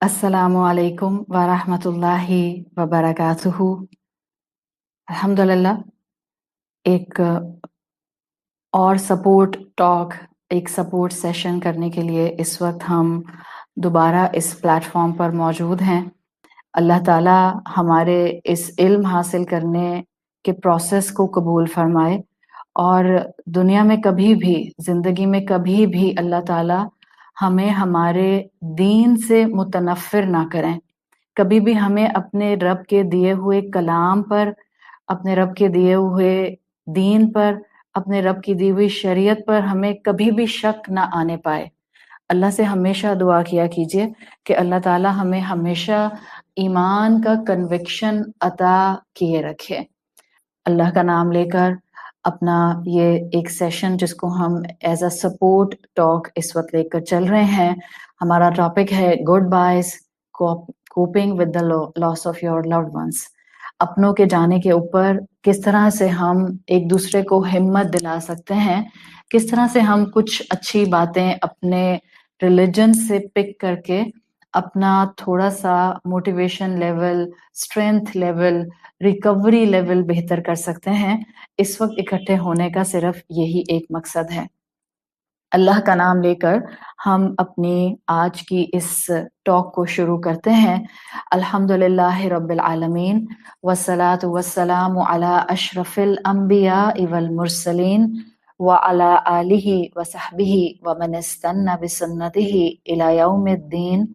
السلام علیکم ورحمۃ اللہ وبرکاتہ۔ الحمدللہ ایک اور سپورٹ ٹاک، ایک سپورٹ سیشن کرنے کے لیے اس وقت ہم دوبارہ اس پلیٹ فارم پر موجود ہیں۔ اللہ تعالیٰ ہمارے اس علم حاصل کرنے کے پروسیس کو قبول فرمائے، اور دنیا میں کبھی بھی، زندگی میں کبھی بھی اللہ تعالیٰ ہمیں ہمارے دین سے متنفر نہ کریں۔ کبھی بھی ہمیں اپنے رب کے دیے ہوئے کلام پر، اپنے رب کے دیے ہوئے دین پر، اپنے رب کی دی ہوئی شریعت پر ہمیں کبھی بھی شک نہ آنے پائے۔ اللہ سے ہمیشہ دعا کیا کیجئے کہ اللہ تعالیٰ ہمیں ہمیشہ ایمان کا کنوکشن عطا کیے رکھے۔ اللہ کا نام لے کر اپنا یہ ایک سیشن جس کو ہم ایز اے سپورٹ ٹاک اس وقت لے کر چل رہے ہیں، ہمارا ٹاپک ہے goodbyes, coping with the loss of your loved ones. اپنوں کے جانے کے اوپر کس طرح سے ہم ایک دوسرے کو ہمت دلا سکتے ہیں، کس طرح سے ہم کچھ اچھی باتیں اپنے ریلیجن سے پک کر کے اپنا تھوڑا سا motivation level, strength level, recovery level بہتر کر سکتے ہیں۔ اس وقت اکٹھے ہونے کا صرف یہی ایک مقصد ہے۔ اللہ کا نام لے کر ہم اپنی آج کی اس ٹاک کو شروع کرتے ہیں۔ الحمدللہ رب العالمین، والصلاة والسلام علی اشرف الانبیاء والمرسلین وعلی آلہ وصحبہ ومن استنى بسنتہ الی یوم الدین۔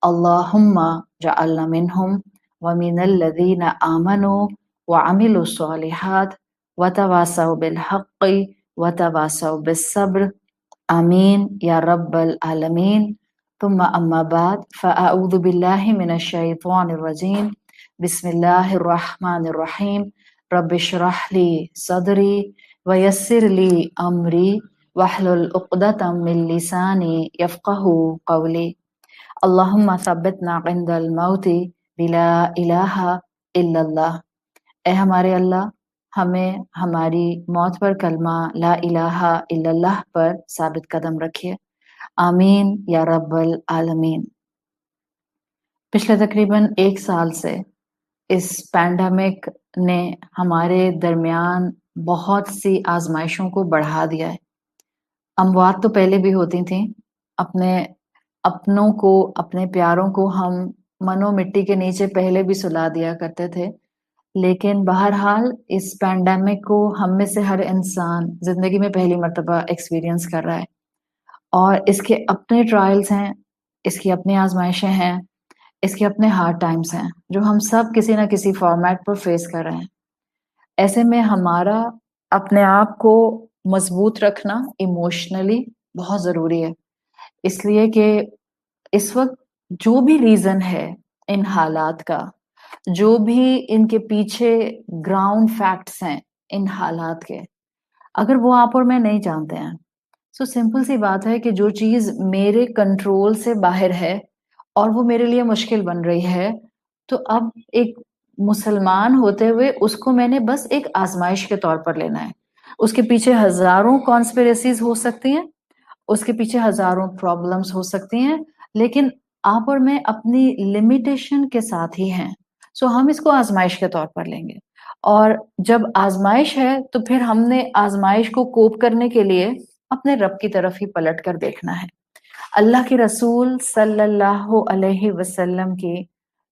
اللہم جعلنا منہم ومن الذین آمنوا وعملوا الصالحات وتواصوا بالحق وتواصوا بالصبر، آمین یا رب العالمین۔ ثم اما بعد فاعوذ باللہ من الشیطان الرجیم، بسم اللہ الرحمن الرحیم۔ رب اشرح لی صدری ویسر لی امری واحلل عقدۃ من لسانی یفقہوا قولی۔ اللہم ثبتنا عند الموت بلا الہ الا اللہ۔ اے ہمارے اللہ، ہمیں ہماری موت پر کلمہ لا الہ الا اللہ پر ثابت قدم رکھیے، آمین یا رب العالمین۔ پچھلے تقریباً 1 سال سے اس پینڈیمک نے ہمارے درمیان بہت سی آزمائشوں کو بڑھا دیا ہے۔ اموات تو پہلے بھی ہوتی تھیں، اپنوں کو، اپنے پیاروں کو ہم منو مٹی کے نیچے پہلے بھی سلا دیا کرتے تھے، لیکن بہرحال اس پینڈیمک کو ہم میں سے ہر انسان زندگی میں پہلی مرتبہ ایکسپیرینس کر رہا ہے، اور اس کے اپنے ٹرائلز ہیں، اس کی اپنی آزمائشیں ہیں، اس کے اپنے ہارڈ ٹائمز ہیں جو ہم سب کسی نہ کسی فارمیٹ پر فیس کر رہے ہیں۔ ایسے میں ہمارا اپنے آپ کو مضبوط رکھنا ایموشنلی بہت ضروری ہے، اس لیے کہ اس وقت جو بھی ریزن ہے ان حالات کا، جو بھی ان کے پیچھے گراؤنڈ فیکٹس ہیں ان حالات کے، اگر وہ آپ اور میں نہیں جانتے ہیں، سو سمپل سی بات ہے کہ جو چیز میرے کنٹرول سے باہر ہے اور وہ میرے لیے مشکل بن رہی ہے، تو اب ایک مسلمان ہوتے ہوئے اس کو میں نے بس ایک آزمائش کے طور پر لینا ہے۔ اس کے پیچھے ہزاروں کانسپیریسیز ہو سکتی ہیں، اس کے پیچھے ہزاروں پرابلمز ہو سکتی ہیں، لیکن آپ اور میں اپنی لمیٹیشن کے ساتھ ہی ہیں، سو ہم اس کو آزمائش کے طور پر لیں گے۔ اور جب آزمائش ہے تو پھر ہم نے آزمائش کو کوپ کرنے کے لیے اپنے رب کی طرف ہی پلٹ کر دیکھنا ہے۔ اللہ کے رسول صلی اللہ علیہ وسلم کی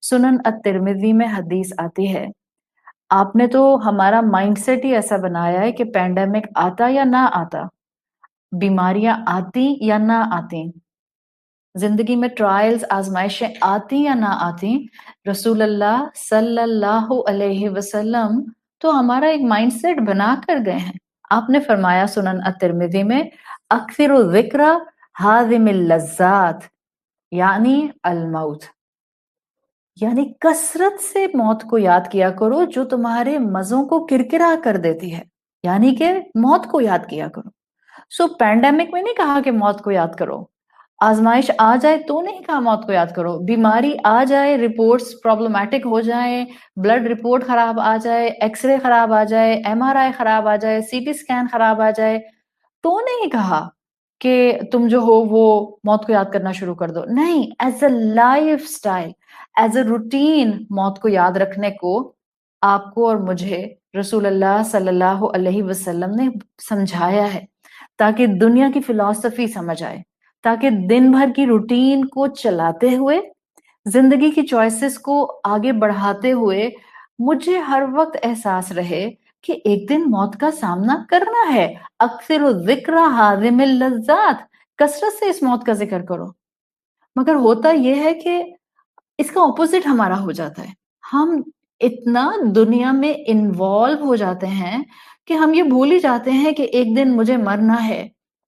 سنن الترمذی میں حدیث آتی ہے، آپ نے تو ہمارا مائنڈ سیٹ ہی ایسا بنایا ہے کہ پینڈیمک آتا یا نہ آتا، بیماریاں آتی یا نہ آتی، زندگی میں ٹرائلز، آزمائشیں آتی یا نہ آتی، رسول اللہ صلی اللہ علیہ وسلم تو ہمارا ایک مائنڈ سیٹ بنا کر گئے ہیں۔ آپ نے فرمایا سنن الترمذی میں، اکثر الذکر ہاضم اللذات، یعنی الموت، یعنی کثرت سے موت کو یاد کیا کرو جو تمہارے مزوں کو کرکرا کر دیتی ہے، یعنی کہ موت کو یاد کیا کرو۔ سو پینڈیمک میں نہیں کہا کہ موت کو یاد کرو، آزمائش آ جائے تو نہیں کہا موت کو یاد کرو، بیماری آ جائے، رپورٹس پرابلمٹک ہو جائیں، بلڈ رپورٹ خراب آ جائے، ایکس رے خراب آ جائے، ایم آر آئی خراب آ جائے، سی ٹی اسکین خراب آ جائے، تو نہیں کہا کہ تم جو ہو وہ موت کو یاد کرنا شروع کر دو. نہیں, as a life style, as a routine موت کو یاد رکھنے کو آپ کو اور مجھے رسول اللہ صلی اللہ علیہ وسلم نے سمجھایا ہے, تاکہ دنیا کی فلسفی سمجھ آئے, تاکہ دن بھر کی روٹین کو چلاتے ہوئے, زندگی کی چوائسز کو آگے بڑھاتے ہوئے مجھے ہر وقت احساس رہے کہ ایک دن موت کا سامنا کرنا ہے. اکثر ذکر حازم اللذات, کثرت سے اس موت کا ذکر کرو. مگر ہوتا یہ ہے کہ اس کا اپوزٹ ہمارا ہو جاتا ہے. ہم اتنا دنیا میں انوالو ہو جاتے ہیں کہ ہم یہ بھول ہی جاتے ہیں کہ ایک دن مجھے مرنا ہے,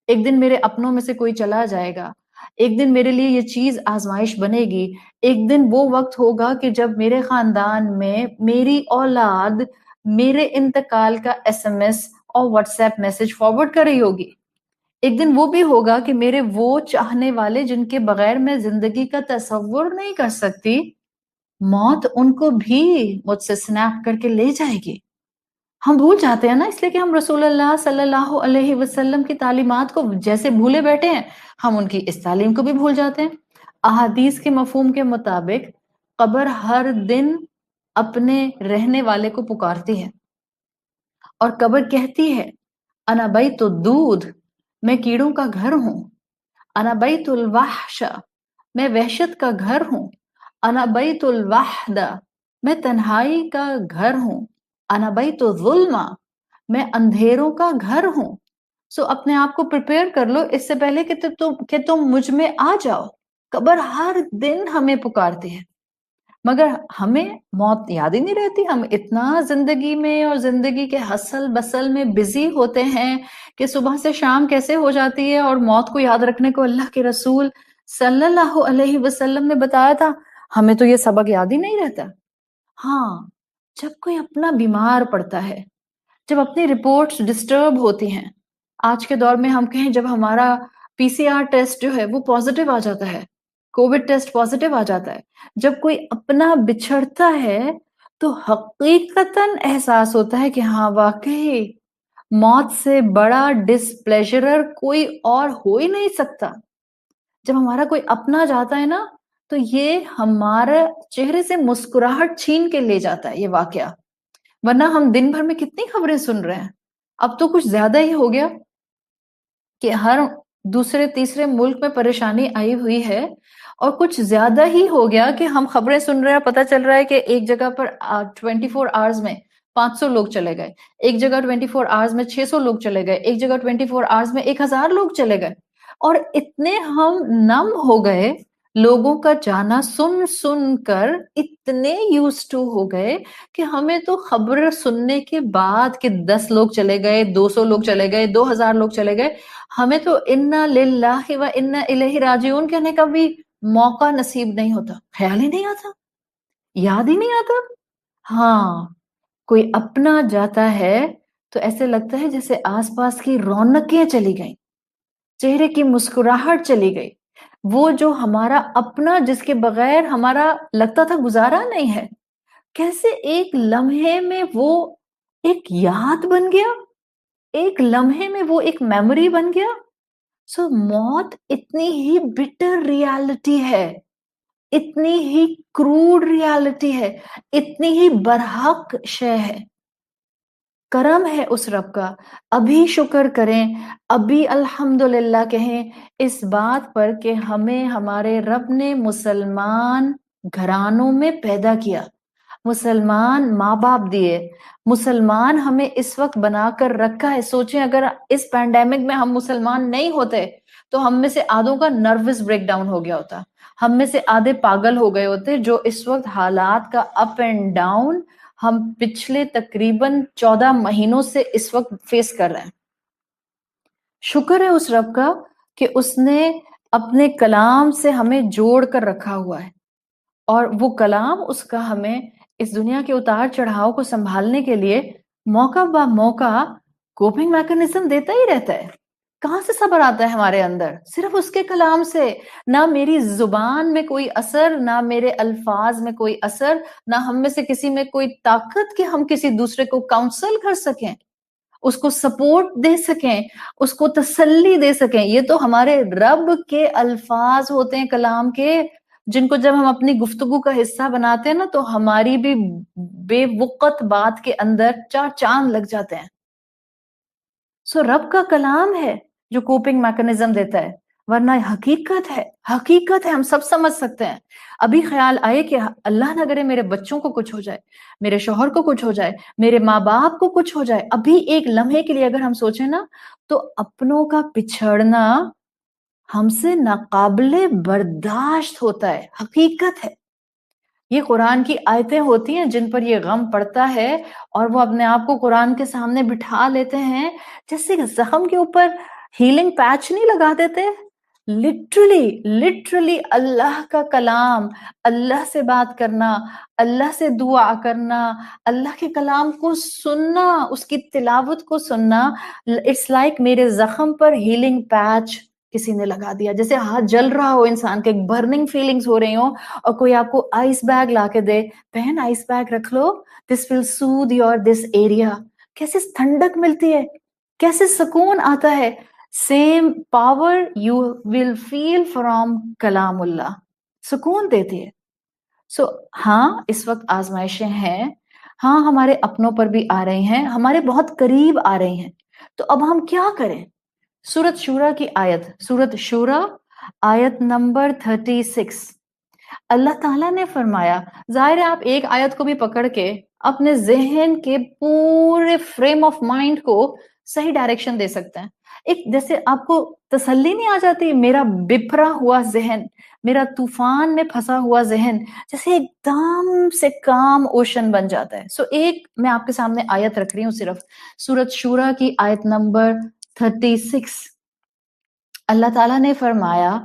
ایک دن میرے اپنوں میں سے کوئی چلا جائے گا, ایک دن میرے لیے یہ چیز آزمائش بنے گی, ایک دن وہ وقت ہوگا کہ جب میرے خاندان میں میری اولاد میرے انتقال کا SMS اور واٹس ایپ میسج فارورڈ کر رہی ہوگی. ایک دن وہ بھی ہوگا کہ میرے وہ چاہنے والے جن کے بغیر میں زندگی کا تصور نہیں کر سکتی, موت ان کو بھی مجھ سے سنیپ کر کے لے جائے گی. ہم بھول جاتے ہیں نا, اس لیے کہ ہم رسول اللہ صلی اللہ علیہ وسلم کی تعلیمات کو جیسے بھولے بیٹھے ہیں, ہم ان کی اس تعلیم کو بھی بھول جاتے ہیں. احادیث کے مفہوم کے مطابق قبر ہر دن اپنے رہنے والے کو پکارتی ہے اور قبر کہتی ہے انا بیت الدود, میں کیڑوں کا گھر ہوں. انا بیت الوحش, میں وحشت کا گھر ہوں. انا بیت الوحدہ, میں تنہائی کا گھر ہوں. انا بیت الظلم, میں اندھیروں کا گھر ہوں. سو اپنے آپ کو پریپیئر کر لو اس سے پہلے کہ تم مجھ میں آ جاؤ. قبر ہر دن ہمیں پکارتی ہے, مگر ہمیں موت یاد ہی نہیں رہتی. ہم اتنا زندگی میں اور زندگی کے حسل بسل میں بزی ہوتے ہیں کہ صبح سے شام کیسے ہو جاتی ہے, اور موت کو یاد رکھنے کو اللہ کے رسول صلی اللہ علیہ وسلم نے بتایا تھا, ہمیں تو یہ سبق یاد ہی نہیں رہتا. ہاں, جب کوئی اپنا بیمار پڑتا ہے, جب اپنی رپورٹس ڈسٹرب ہوتی ہیں, آج کے دور میں ہم کہیں جب ہمارا PCR ٹیسٹ جو ہے وہ پازیٹیو آ جاتا ہے, کووڈ ٹیسٹ پازیٹیو آ جاتا ہے, جب کوئی اپنا بچھڑتا ہے تو حقیقتاً احساس ہوتا ہے کہ ہاں واقعی موت سے بڑا ڈسپلیجرر کوئی اور ہو ہی نہیں سکتا. جب ہمارا کوئی اپنا جاتا ہے نا تو یہ ہمارے چہرے سے مسکراہٹ چھین کے لے جاتا ہے یہ واقعہ. ورنہ ہم دن بھر میں کتنی خبریں سن رہے ہیں, اب تو کچھ زیادہ ہی ہو گیا کہ ہر دوسرے تیسرے ملک میں پریشانی آئی ہوئی ہے, اور کچھ زیادہ ہی ہو گیا کہ ہم خبریں سن رہے ہیں, پتہ چل رہا ہے کہ ایک جگہ پر 24 آورز میں 500 لوگ چلے گئے, ایک جگہ 24 آورز میں 600 لوگ چلے گئے, ایک جگہ 24 آورز میں 1000 لوگ چلے گئے. اور اتنے ہم نم ہو گئے لوگوں کا جانا سن سن کر, اتنے یوز ٹو ہو گئے کہ ہمیں تو خبر سننے کے بعد کہ 10 لوگ چلے گئے, 200 لوگ چلے گئے, 2000 لوگ چلے گئے, ہمیں تو انا للہ و انا الیہ راجعون کہنے کا بھی موقع نصیب نہیں ہوتا, خیال ہی نہیں آتا, یاد ہی نہیں آتا. ہاں, کوئی اپنا جاتا ہے تو ایسے لگتا ہے جیسے آس پاس کی رونقیں چلی گئیں, چہرے کی مسکراہٹ چلی گئی. وہ جو ہمارا اپنا جس کے بغیر ہمارا لگتا تھا گزارا نہیں ہے, کیسے ایک لمحے میں وہ ایک یاد بن گیا, ایک لمحے میں وہ ایک میموری بن گیا. سو موت اتنی ہی بٹر ریالٹی ہے, اتنی ہی کروڈ ریالٹی ہے, اتنی ہی برحق شے ہے. کرم ہے اس رب کا, ابھی شکر کریں, ابھی الحمدللہ کہیں اس بات پر کہ ہمیں ہمارے رب نے مسلمان گھرانوں میں پیدا کیا, مسلمان ماں باپ دیے, مسلمان ہمیں اس وقت بنا کر رکھا ہے. سوچیں اگر اس پینڈیمک میں ہم مسلمان نہیں ہوتے تو ہم میں سے آدھوں کا نروس بریک ڈاؤن ہو گیا ہوتا, ہم میں سے آدھے پاگل ہو گئے ہوتے, جو اس وقت حالات کا اپ اینڈ ڈاؤن ہم پچھلے تقریباً 14 مہینوں سے اس وقت فیس کر رہے ہیں. شکر ہے اس رب کا کہ اس نے اپنے کلام سے ہمیں جوڑ کر رکھا ہوا ہے, اور وہ کلام اس کا ہمیں اس دنیا کے اتار چڑھاؤ کو سنبھالنے کے لیے موقع با موقع کوپنگ میکنزم دیتا ہی رہتا ہے. کہاں سے صبر آتا ہے ہمارے اندر؟ صرف اس کے کلام سے. نہ میری زبان میں کوئی اثر, نہ میرے الفاظ میں کوئی اثر, نہ ہم میں سے کسی میں کوئی طاقت کہ ہم کسی دوسرے کو کاؤنسل کر سکیں. اس کو سپورٹ دے سکیں، اس کو تسلی دے سکیں. یہ تو ہمارے رب کے الفاظ ہوتے ہیں کلام کے، جن کو جب ہم اپنی گفتگو کا حصہ بناتے ہیں نا تو ہماری بھی بے وقت بات کے اندر 4 چاند لگ جاتے ہیں. سو رب کا کلام ہے جو کوپنگ میکنزم دیتا ہے، ورنہ حقیقت ہے، ہم سب سمجھ سکتے ہیں. ابھی خیال آئے کہ اللہ نہ کرے میرے بچوں کو کچھ ہو جائے، میرے شوہر کو کچھ ہو جائے، میرے ماں باپ کو کچھ ہو جائے، ابھی ایک لمحے کے لیے اگر ہم سوچیں نا تو اپنوں کا پچھڑنا ہم سے ناقابل برداشت ہوتا ہے. حقیقت ہے. یہ قرآن کی آیتیں ہوتی ہیں جن پر یہ غم پڑتا ہے اور وہ اپنے آپ کو قرآن کے سامنے بٹھا لیتے ہیں، جیسے زخم کے اوپر ہیلنگ پیچ نہیں لگا دیتے. لٹرلی اللہ کا کلام، اللہ سے بات کرنا، اللہ سے دعا کرنا، اللہ کے کلام کو سننا، اس کی تلاوت کو سننا، اٹس لائک میرے زخم پر ہیلنگ پیچ کسی نے لگا دیا. جیسے ہاتھ جل رہا ہو انسان کے، برننگ فیلنگز ہو رہی ہوں اور کوئی آپ کو آئس بیگ لا کے دے، بہن آئس بیگ رکھ لو، دس ول سوتھ یور دس ایریا. کیسے ٹھنڈک ملتی ہے، کیسے سکون آتا ہے. Same power you will feel from کلام اللہ، سکون دیتی ہے. سو ہاں اس وقت آزمائشیں ہیں، ہاں ہمارے اپنوں پر بھی آ رہی ہیں، ہمارے بہت قریب آ رہی ہیں. تو اب ہم کیا کریں؟ سورت شورا کی آیت، سورت شورا آیت نمبر 36. اللہ تعالیٰ نے فرمایا، ظاہر ہے آپ ایک آیت کو بھی پکڑ کے اپنے ذہن کے پورے فریم آف مائنڈ کو صحیح ڈائریکشن دے سکتے ہیں. ایک جیسے آپ کو تسلی نہیں آ جاتی، میرا بپھرا ہوا ذہن، میرا طوفان میں پھنسا ہوا ذہن جیسے ایک دم سے کام اوشن بن جاتا ہے. سو ایک میں آپ کے سامنے آیت رکھ رہی ہوں، صرف سورت شورا کی آیت نمبر 36. اللہ تعالیٰ نے فرمایا،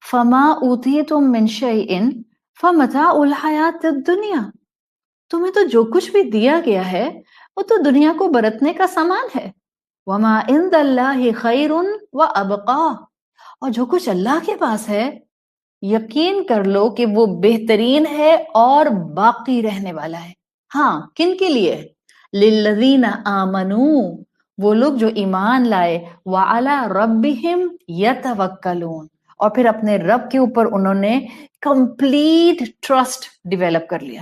فما اوتیتم من شیء فمتاع الحیات الدنیا. تمہیں تو جو کچھ بھی دیا گیا ہے وہ تو دنیا کو برتنے کا سامان ہے. وما عند اللہ خیر وابقا. اور جو کچھ اللہ کے پاس ہے یقین کر لو کہ وہ بہترین ہے اور باقی رہنے والا ہے. ہاں کن کے لیے؟ للذین آمنوا، وہ لوگ جو ایمان لائے، وعلی ربہم یتوکلون، اور پھر اپنے رب کے اوپر انہوں نے کمپلیٹ ٹرسٹ ڈیولپ کر لیا.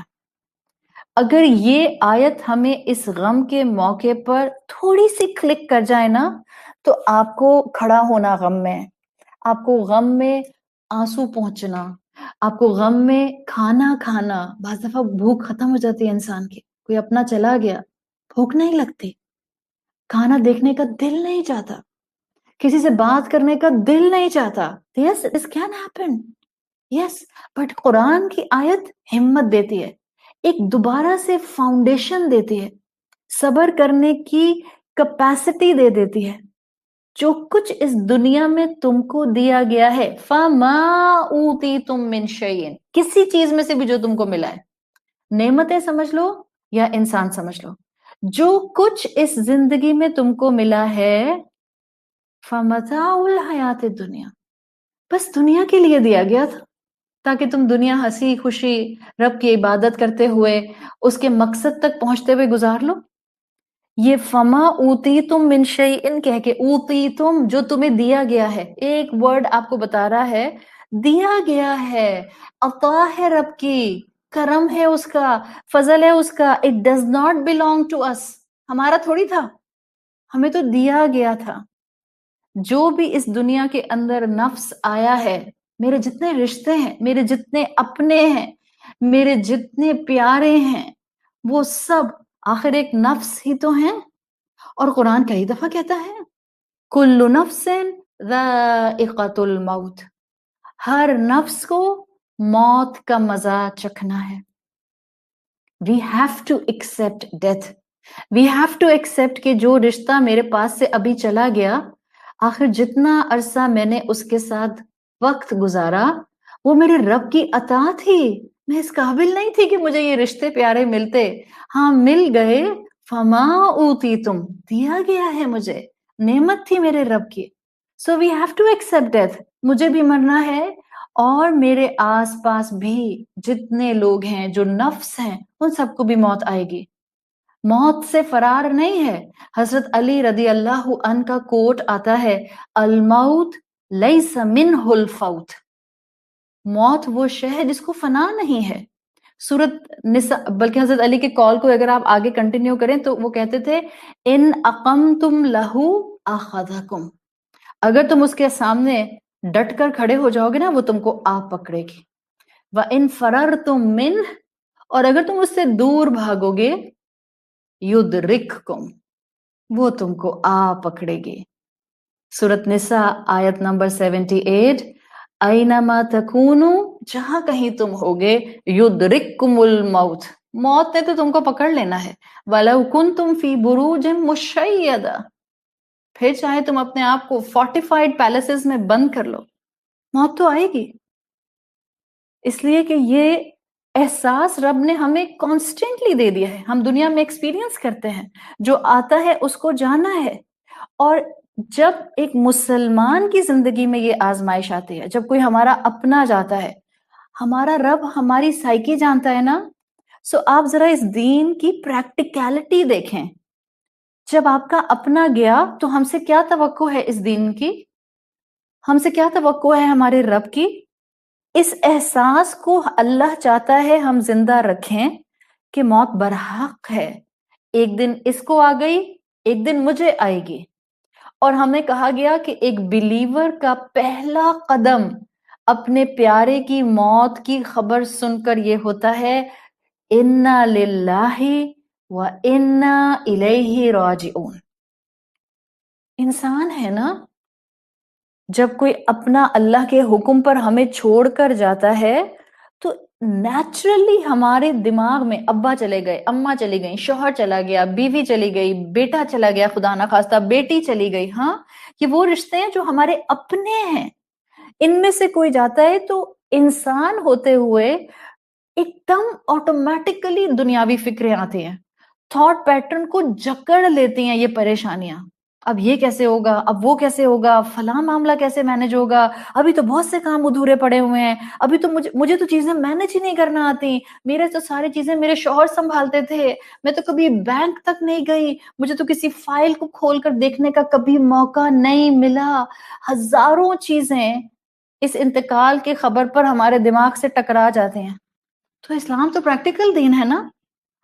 اگر یہ آیت ہمیں اس غم کے موقع پر تھوڑی سی کلک کر جائے نا تو آپ کو کھڑا ہونا غم میں، آپ کو غم میں آنسو پہنچنا، آپ کو غم میں کھانا کھانا. بعض دفعہ بھوک ختم ہو جاتی ہے انسان کی، کوئی اپنا چلا گیا، بھوک نہیں لگتی، کھانا دیکھنے کا دل نہیں چاہتا، کسی سے بات کرنے کا دل نہیں چاہتا. Yes, this can happen. Yes, but قرآن کی آیت ہمت دیتی ہے، ایک دوبارہ سے فاؤنڈیشن دیتی ہے، صبر کرنے کی کیپیسٹی دے دیتی ہے. جو کچھ اس دنیا میں تم کو دیا گیا ہے، فما اوتیتم من شیء، کسی چیز میں سے بھی جو تم کو ملا ہے، نعمتیں سمجھ لو یا انسان سمجھ لو، جو کچھ اس زندگی میں تم کو ملا ہے، فمتاع الحیات الدنیا، بس دنیا کے لیے دیا گیا تھا تاکہ تم دنیا ہنسی خوشی رب کی عبادت کرتے ہوئے اس کے مقصد تک پہنچتے ہوئے گزار لو. یہ فما اوتیتم من شیء کہہ کے، اوتیتم جو تمہیں دیا گیا ہے، ایک ورڈ آپ کو بتا رہا ہے دیا گیا ہے، عطا ہے رب کی، کرم ہے اس کا، فضل ہے اس کا. It does not belong to us، ہمارا تھوڑی تھا، ہمیں تو دیا گیا تھا. جو بھی اس دنیا کے اندر نفس آیا ہے، میرے جتنے رشتے ہیں، میرے جتنے اپنے ہیں، میرے جتنے پیارے ہیں، وہ سب آخر ایک نفس ہی تو ہیں. اور قرآن کئی دفعہ کہتا ہے کل نفس ذائقۃ الموت، ہر نفس کو موت کا مزہ چکھنا ہے. We have to accept death. We have to accept کہ جو رشتہ میرے پاس سے ابھی چلا گیا، آخر جتنا عرصہ میں نے اس کے ساتھ وقت گزارا وہ میرے رب کی عطا تھی. میں اس قابل نہیں تھی کہ مجھے یہ رشتے پیارے ملتے، ہاں مل گئے. فما اوتیتم، دیا گیا ہے مجھے، نعمت تھی میرے رب کی. So we have to accept death. مجھے بھی مرنا ہے اور میرے آس پاس بھی جتنے لوگ ہیں جو نفس ہیں ان سب کو بھی موت آئے گی. موت سے فرار نہیں ہے. حضرت علی رضی اللہ عنہ کا کوٹ آتا ہے الموت لیس منہ الفوت. موت وہ شے ہے جس کو فنا نہیں ہے. سورت نساء، بلکہ حضرت علی کے کال کو اگر آپ آگے کنٹینیو کریں تو وہ کہتے تھے ان اقمتم لہو اخذکم، اگر تم اس کے سامنے ڈٹ کر کھڑے ہو جاؤ گے نا وہ تم کو آ پکڑے گی. وَإِن فَرَرْتُم مِّنْهُ، اور اگر تم اس سے دور بھاگو گے یدرککم، وہ تم کو آ پکڑے گی. سورت نساء آیت نمبر 78 اینما تکونو، جہاں کہیں تم ہوگے یدرککم الموت، موت نے تو تم کو پکڑ لینا ہے. وَلَوْ كُنْتُمْ فِي بُرُوجٍ مُشَيَّدَةٍ، پھر چاہے تم اپنے آپ کو فورٹیفائڈ پیلسز میں بند کر لو، موت تو آئے گی. اس لیے کہ یہ احساس رب نے ہمیں کانسٹنٹلی دے دیا ہے، ہم دنیا میں ایکسپیرینس کرتے ہیں، جو آتا ہے اس کو جانا ہے. اور جب ایک مسلمان کی زندگی میں یہ آزمائش آتی ہے، جب کوئی ہمارا اپنا جاتا ہے، ہمارا رب ہماری سائیکی جانتا ہے نا. سو آپ ذرا اس دین کی پریکٹیکلٹی دیکھیں. جب آپ کا اپنا گیا تو ہم سے کیا توقع ہے اس دین کی، ہم سے کیا توقع ہے ہمارے رب کی. اس احساس کو اللہ چاہتا ہے ہم زندہ رکھیں کہ موت برحق ہے، ایک دن اس کو آ گئی، ایک دن مجھے آئے گی. اور ہمیں کہا گیا کہ ایک بلیور کا پہلا قدم اپنے پیارے کی موت کی خبر سن کر یہ ہوتا ہے انا للہ و انا الیہ راجعون. انسان ہے نا، جب کوئی اپنا اللہ کے حکم پر ہمیں چھوڑ کر جاتا ہے تو نیچرلی ہمارے دماغ میں ابا چلے گئے، اماں چلی گئی، شوہر چلا گیا، بیوی چلی گئی، بیٹا چلا گیا، خدا نہ خواستہ بیٹی چلی گئی. ہاں، یہ وہ رشتے ہیں جو ہمارے اپنے ہیں. ان میں سے کوئی جاتا ہے تو انسان ہوتے ہوئے ایک دم آٹومیٹکلی دنیاوی فکریں آتی ہیں، تھاٹ پیٹرن کو جکڑ لیتی ہیں یہ پریشانیاں. اب یہ کیسے ہوگا، اب وہ کیسے ہوگا، فلاں معاملہ کیسے مینج ہوگا، ابھی تو بہت سے کام ادھورے پڑے ہوئے ہیں، ابھی تو مجھے تو چیزیں مینج ہی نہیں کرنا آتی، میرے تو ساری چیزیں میرے شوہر سنبھالتے تھے، میں تو کبھی بینک تک نہیں گئی، مجھے تو کسی فائل کو کھول کر دیکھنے کا کبھی موقع نہیں ملا. ہزاروں چیزیں اس انتقال کے خبر پر ہمارے دماغ سے ٹکرا جاتے ہیں. تو اسلام تو پریکٹیکل دین ہے نا،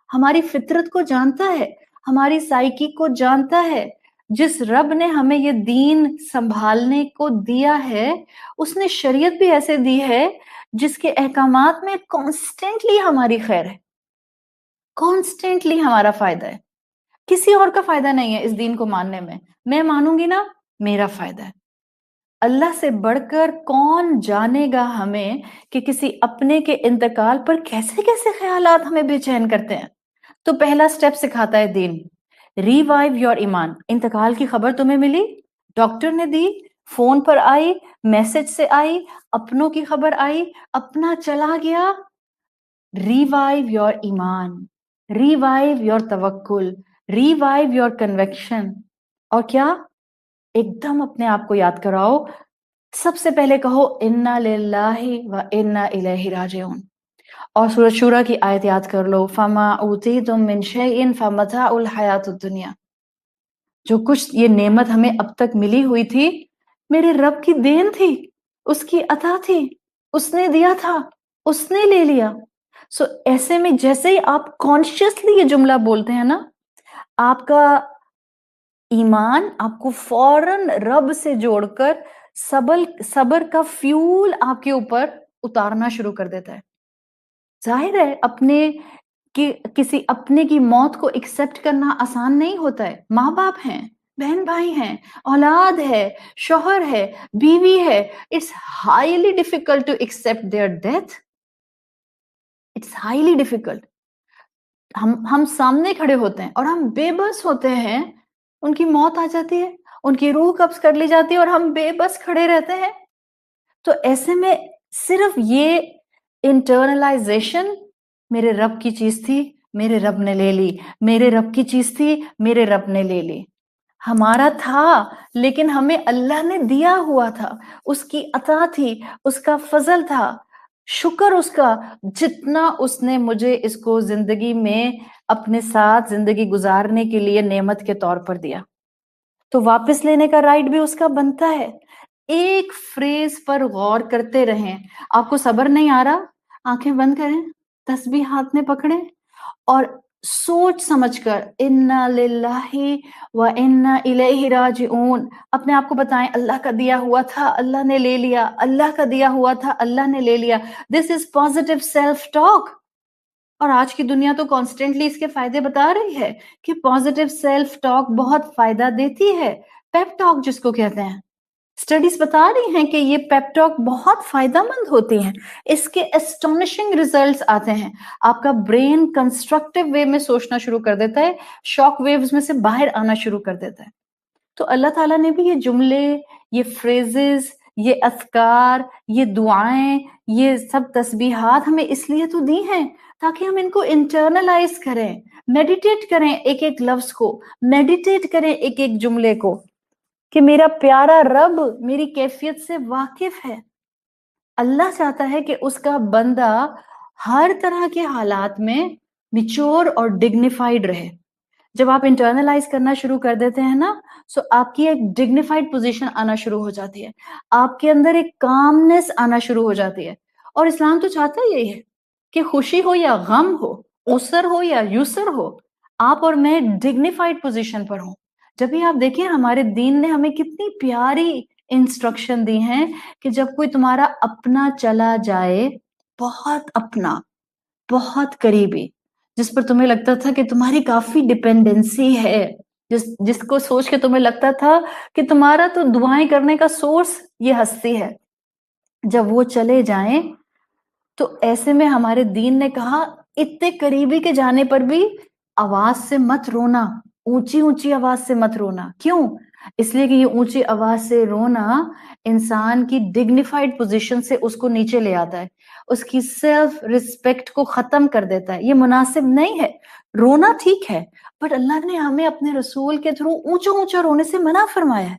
ہماری فطرت کو جانتا ہے، ہماری سائیکی کو جانتا ہے. جس رب نے ہمیں یہ دین سنبھالنے کو دیا ہے اس نے شریعت بھی ایسے دی ہے جس کے احکامات میں کانسٹنٹلی ہماری خیر ہے، کانسٹنٹلی ہمارا فائدہ ہے. کسی اور کا فائدہ نہیں ہے اس دین کو ماننے میں مانوں گی نا میرا فائدہ ہے. اللہ سے بڑھ کر کون جانے گا ہمیں کہ کسی اپنے کے انتقال پر کیسے کیسے خیالات ہمیں بے چین کرتے ہیں. تو پہلا سٹیپ سکھاتا ہے دین، ریوائیو یور ایمان. انتقال کی خبر تمہیں ملی، ڈاکٹر نے دی، فون پر آئی، میسج سے آئی، اپنوں کی خبر آئی، اپنا چلا گیا. ریوائیو یور ایمان، ریوائیو یور توکل، ریوائیو یور کنوکشن. اور کیا ایک دم اپنے آپ کو یاد کراؤ، سب سے پہلے کہو انا للہ و انا الیہ راجعون. اور سورۃ شورى کی آیت یاد کر لو، فما اوتیتم من شیء فمتاع الحیاۃ الدنیا. جو کچھ یہ نعمت ہمیں اب تک ملی ہوئی تھی میرے رب کی دین تھی، اس کی عطا تھی، اس نے دیا تھا، اس نے لے لیا. سو ایسے میں جیسے ہی آپ کانشیسلی یہ جملہ بولتے ہیں نا، آپ کا ایمان آپ کو فوراً رب سے جوڑ کر صبر کا فیول آپ کے اوپر اتارنا شروع کر دیتا ہے. ظاہر ہے کسی اپنے کی موت کو ایکسپٹ کرنا آسان نہیں ہوتا ہے. ماں باپ ہیں، بہن بھائی ہیں، اولاد ہے، شوہر ہے، بیوی ہے. It's highly difficult to accept their death, it's highly difficult. ہم سامنے کھڑے ہوتے ہیں اور ہم بے بس ہوتے ہیں، ان کی موت آ جاتی ہے، ان کی روح قبض کر لی جاتی ہے اور ہم بے بس کھڑے رہتے ہیں. تو ایسے میں صرف یہ انٹرنلائزیشن، میرے رب کی چیز تھی میرے رب نے لے لی، میرے رب کی چیز تھی میرے رب نے لے لی. ہمارا تھا لیکن ہمیں اللہ نے دیا ہوا تھا، اس کی عطا تھی، اس کا فضل تھا. شکر اس کا جتنا اس نے مجھے اس کو زندگی میں اپنے ساتھ زندگی گزارنے کے لیے نعمت کے طور پر دیا، تو واپس لینے کا رائٹ بھی اس کا بنتا ہے۔ ایک فریز پر غور کرتے رہیں۔ آپ کو صبر نہیں آ رہا، آنکھیں بند کریں، تسبیح ہاتھ میں پکڑیں اور سوچ سمجھ کر انا للہ و انا الیہ راجعون اپنے آپ کو بتائیں، اللہ کا دیا ہوا تھا اللہ نے لے لیا، اللہ کا دیا ہوا تھا اللہ نے لے لیا۔ دس از پازیٹیو سیلف ٹاک۔ اور آج کی دنیا تو کانسٹینٹلی اس کے فائدے بتا رہی ہے کہ پازیٹیو سیلف ٹاک بہت فائدہ دیتی ہے، پیپ ٹاک جس کو کہتے ہیں۔ اسٹڈیز بتا رہی ہیں کہ یہ پیپ ٹاک بہت فائدہ مند ہوتی ہیں، اس کے اسٹونشنگ ریزلٹس آتے ہیں۔ آپ کا برین کنسٹرکٹیو وے میں سوچنا شروع کر دیتا ہے، شاک ویوز میں سے باہر آنا شروع کر دیتا ہے۔ تو اللہ تعالیٰ نے بھی یہ جملے، یہ فریزز، یہ اذکار، یہ دعائیں، یہ سب تسبیحات ہمیں اس لیے تو دی ہیں تاکہ ہم ان کو انٹرنلائز کریں، میڈیٹیٹ کریں ایک ایک لفظ کو، میڈیٹیٹ کریں ایک ایک جملے کو، کہ میرا پیارا رب میری کیفیت سے واقف ہے۔ اللہ چاہتا ہے کہ اس کا بندہ ہر طرح کے حالات میں میچور اور ڈگنیفائڈ رہے۔ جب آپ انٹرنلائز کرنا شروع کر دیتے ہیں نا، سو آپ کی ایک ڈگنیفائڈ پوزیشن آنا شروع ہو جاتی ہے، آپ کے اندر ایک کامنس آنا شروع ہو جاتی ہے۔ اور اسلام تو چاہتا یہی ہے کہ خوشی ہو یا غم ہو، عسر ہو یا یسر ہو، آپ اور میں ڈگنیفائڈ پوزیشن پر ہوں۔ جب بھی آپ دیکھیں ہمارے دین نے ہمیں کتنی پیاری انسٹرکشن دی ہیں کہ جب کوئی تمہارا اپنا چلا جائے، بہت اپنا، بہت قریبی، جس پر تمہیں لگتا تھا کہ تمہاری کافی ڈپینڈنسی ہے، جس کو سوچ کے تمہیں لگتا تھا کہ تمہارا تو دعائیں کرنے کا سورس یہ ہستی ہے، جب وہ چلے جائیں تو ایسے میں ہمارے دین نے کہا اتنے قریبی کے جانے پر بھی آواز سے مت رونا، اونچی اونچی آواز سے مت رونا۔ کیوں؟ اس لیے کہ یہ اونچی آواز سے رونا انسان کی ڈگنیفائڈ پوزیشن سے اس کو نیچے لے آتا ہے، اس کی سیلف ریسپیکٹ کو ختم کر دیتا ہے۔ یہ مناسب نہیں ہے۔ رونا ٹھیک ہے، بٹ اللہ نے ہمیں اپنے رسول کے تھرو اونچا اونچا رونے سے منع فرمایا ہے۔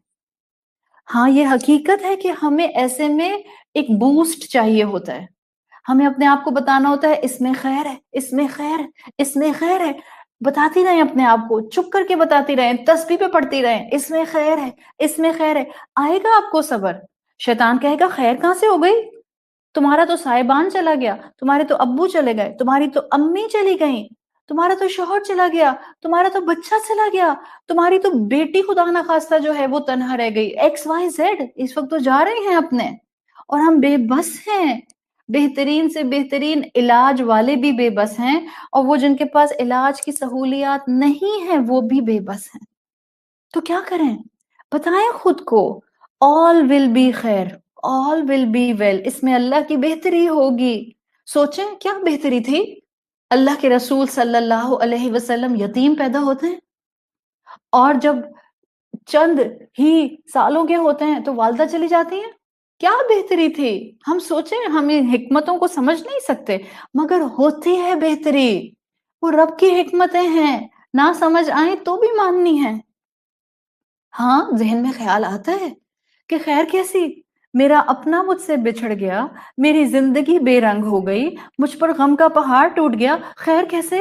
ہاں یہ حقیقت ہے کہ ہمیں ایسے میں ایک بوسٹ چاہیے ہوتا ہے، ہمیں اپنے آپ کو بتانا ہوتا ہے اس میں خیر ہے، اس میں خیر ہے، اس میں خیر ہے۔ بتاتی رہیں اپنے آپ کو، چپ کر کے بتاتی رہیں، تسبیح پہ پڑھتی رہیں، اس میں خیر ہے، اس میں خیر ہے۔ آئے گا آپ کو صبر۔ شیطان کہے گا خیر کہاں سے ہو گئی؟ تمہارا تو صاحبان چلا گیا، تمہارے تو ابو چلے گئے، تمہاری تو امی چلی گئیں، تمہارا تو شوہر چلا گیا، تمہارا تو بچہ چلا گیا، تمہاری تو بیٹی خدا نہ خواستہ جو ہے وہ تنہا رہ گئی، ایکس وائی زیڈ اس وقت تو جا رہے ہیں اپنے، اور ہم بے بس ہیں۔ بہترین سے بہترین علاج والے بھی بے بس ہیں، اور وہ جن کے پاس علاج کی سہولیات نہیں ہیں وہ بھی بے بس ہیں۔ تو کیا کریں؟ بتائیں خود کو all will be خیر، all will be well، اس میں اللہ کی بہتری ہوگی۔ سوچیں کیا بہتری تھی؟ اللہ کے رسول صلی اللہ علیہ وسلم یتیم پیدا ہوتے ہیں، اور جب چند ہی سالوں کے ہوتے ہیں تو والدہ چلی جاتی ہیں۔ کیا بہتری تھی؟ ہم سوچیں، ہم ان حکمتوں کو سمجھ نہیں سکتے، مگر ہوتی ہے بہتری، وہ رب کی حکمتیں ہیں، نہ سمجھ آئیں تو بھی ماننی ہے۔ ہاں ذہن میں خیال آتا ہے کہ خیر کیسی؟ میرا اپنا مجھ سے بچھڑ گیا، میری زندگی بے رنگ ہو گئی، مجھ پر غم کا پہاڑ ٹوٹ گیا، خیر کیسے؟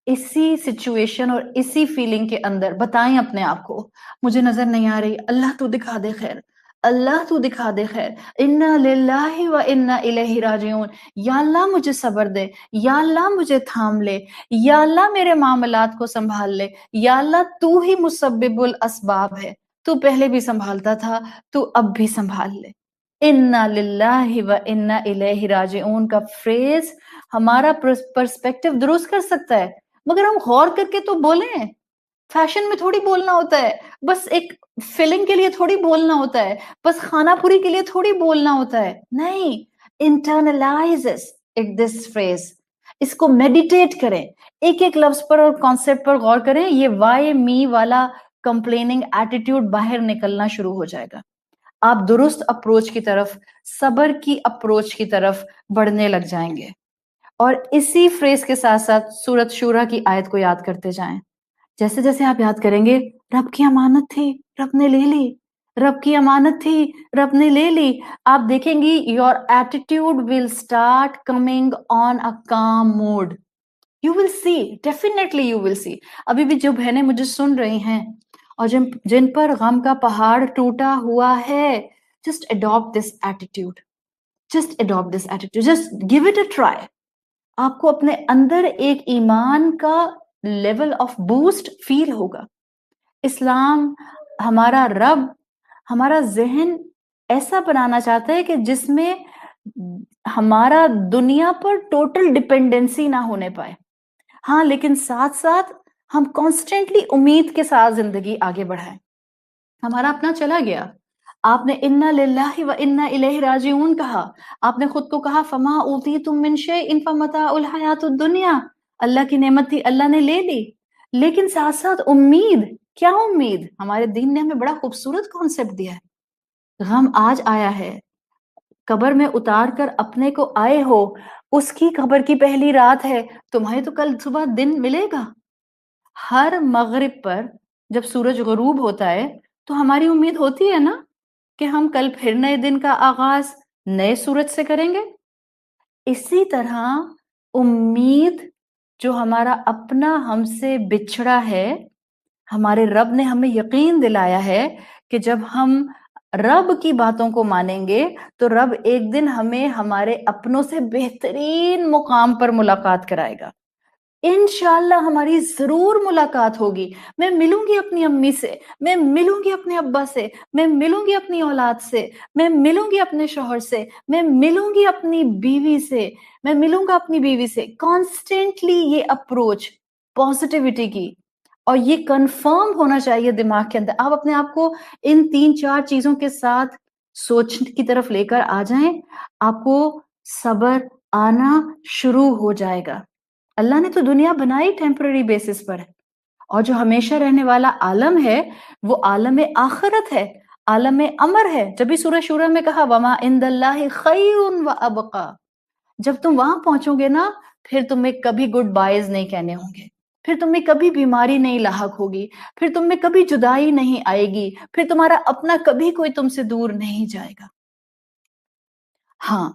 اسی سچویشن اور اسی فیلنگ کے اندر بتائیں اپنے آپ کو مجھے نظر نہیں آ رہی، اللہ تو دکھا دے خیر، اللہ تو دکھا دے خیر، انا للہ و انا الیہ راجعون۔ یا اللہ مجھے صبر دے، یا اللہ مجھے تھام لے، یا اللہ میرے معاملات کو سنبھال لے، یا اللہ تو ہی مسبب الاسباب ہے، تو پہلے بھی سنبھالتا تھا، تو اب بھی سنبھال لے۔ انا للہ و انا الیہ راجعون کا فریز ہمارا پرسپیکٹیو درست کر سکتا ہے، مگر ہم غور کر کے تو بولیں، فیشن میں تھوڑی بولنا ہوتا ہے، بس ایک فیلنگ کے لیے تھوڑی بولنا ہوتا ہے، بس خانہ پوری کے لیے تھوڑی بولنا ہوتا ہے، نہیں، انٹرنلائز دس فریز، اس کو میڈیٹیٹ کریں، ایک ایک لفظ پر اور کانسیپٹ پر غور کریں، یہ وائی می والا کمپلیننگ ایٹیٹیوڈ باہر نکلنا شروع ہو جائے گا، آپ درست اپروچ کی طرف، صبر کی اپروچ کی طرف بڑھنے لگ جائیں گے۔ اور اسی فریز کے ساتھ ساتھ سورت شورا کی آیت کو یاد کرتے جائیں، جیسے جیسے آپ یاد کریں گے رب کی امانت تھی، رب نے لے لی، رب کی امانت تھی, رب نے لے لی. آپ دیکھیں گی your attitude will start coming on a calm mode. You will see, definitely you will see. ابھی بھی جو بہنیں مجھے سن رہی ہیں اور جن پر غم کا پہاڑ ٹوٹا ہوا ہے, just adopt this attitude. Just adopt this attitude. Just give it a try. آپ کو اپنے اندر ایک ایمان کا لیول آف بوسٹ فیل ہوگا. اسلام, ہمارا رب, ہمارا ذہن ایسا بنانا چاہتا ہے کہ جس میں ہمارا دنیا پر ٹوٹل ڈپینڈنسی نہ ہونے پائے. ہاں, لیکن ساتھ ساتھ ہم کانسٹنٹلی امید کے ساتھ زندگی آگے بڑھائیں. ہمارا اپنا چلا گیا, آپ نے انا للہ و انا الیہ راجعون کہا, آپ نے خود کو کہا فما اوتیتم من شیء فمتاع الحیات الدنیا, اللہ کی نعمت تھی, اللہ نے لے لی. لیکن ساتھ ساتھ امید. کیا امید؟ ہمارے دین نے ہمیں بڑا خوبصورت کانسیپٹ دیا ہے. غم آج آیا ہے, قبر میں اتار کر اپنے کو آئے ہو, اس کی قبر کی پہلی رات ہے, تمہیں تو کل صبح دن ملے گا. ہر مغرب پر جب سورج غروب ہوتا ہے تو ہماری امید ہوتی ہے نا کہ ہم کل پھر نئے دن کا آغاز نئے سورج سے کریں گے. اسی طرح امید جو ہمارا اپنا ہم سے بچھڑا ہے, ہمارے رب نے ہمیں یقین دلایا ہے کہ جب ہم رب کی باتوں کو مانیں گے تو رب ایک دن ہمیں ہمارے اپنوں سے بہترین مقام پر ملاقات کرائے گا. انشاءاللہ ہماری ضرور ملاقات ہوگی. میں ملوں گی اپنی امی سے, میں ملوں گی اپنے ابا سے, میں ملوں گی اپنی اولاد سے, میں ملوں گی اپنے شوہر سے, میں ملوں گی اپنی بیوی سے, میں ملوں گا اپنی بیوی سے. کانسٹنٹلی یہ اپروچ پازیٹیوٹی کی, اور یہ کنفرم ہونا چاہیے دماغ کے اندر. آپ اپنے آپ کو ان 3-4 چیزوں کے ساتھ سوچ کی طرف لے کر آ جائیں, آپ کو صبر آنا شروع ہو جائے گا. اللہ نے تو دنیا بنائی ٹیمپرری بیسس پر, اور جو ہمیشہ رہنے والا عالم ہے وہ عالم آخرت ہے, عالم امر ہے. جب بھی سورہ شورى میں کہا وما عند اللہ خیر وابقى, جب تم وہاں پہنچو گے نا, پھر تمہیں کبھی گڈ بائز نہیں کہنے ہوں گے, پھر تمہیں کبھی بیماری نہیں لاحق ہوگی, پھر تم میں کبھی جدائی نہیں آئے گی, پھر تمہارا اپنا کبھی کوئی تم سے دور نہیں جائے گا. ہاں,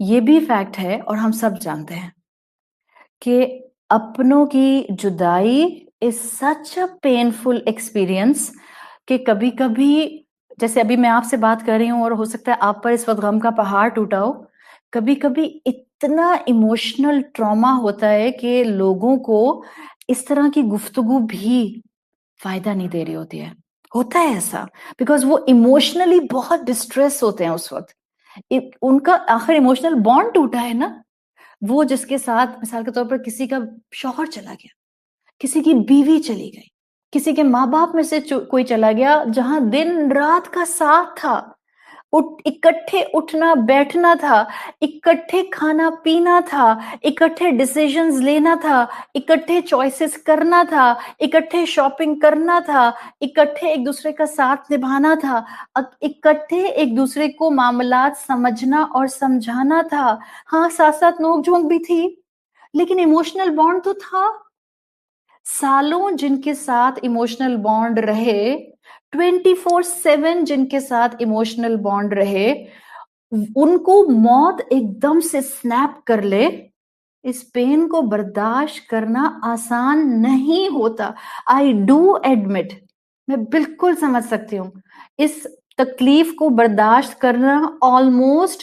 یہ بھی فیکٹ ہے اور ہم سب جانتے ہیں کہ اپنوں کی جدائی is such a painful experience کہ کبھی کبھی, جیسے ابھی میں آپ سے بات کر رہی ہوں اور ہو سکتا ہے آپ پر اس وقت غم کا پہاڑ ٹوٹا ہو, کبھی کبھی اتنا ایموشنل ٹراما ہوتا ہے کہ لوگوں کو اس طرح کی گفتگو بھی فائدہ نہیں دے رہی ہوتی ہے. ہوتا ہے ایسا بیکاز وہ ایموشنلی بہت ڈسٹریس ہوتے ہیں اس وقت. ان کا آخر ایموشنل بانڈ ٹوٹا ہے نا, وہ جس کے ساتھ مثال کے طور پر کسی کا شوہر چلا گیا, کسی کی بیوی چلی گئی, کسی کے ماں باپ میں سے کوئی چلا گیا, جہاں دن رات کا ساتھ تھا, اکٹھے اٹھنا بیٹھنا تھا, اکٹھے کھانا پینا تھا, اکٹھے ڈیسیژنز لینا تھا, اکٹھے چوائسز کرنا تھا, اکٹھے شاپنگ کرنا تھا, اکٹھے ایک دوسرے کا ساتھ نبھانا تھا, اکٹھے ایک دوسرے کو معاملات سمجھنا اور سمجھانا تھا. ہاں, ساتھ ساتھ نوک جھونک بھی تھی, لیکن ایموشنل بانڈ تو تھا. سالوں جن کے ساتھ ایموشنل بانڈ رہے, 24/7 جن کے ساتھ ایموشنل بانڈ رہے, ان کو موت ایک دم سے سنیپ کر لے, اس پین کو برداشت کرنا آسان نہیں ہوتا. I do admit, میں بالکل سمجھ سکتی ہوں, اس تکلیف کو برداشت کرنا آلموسٹ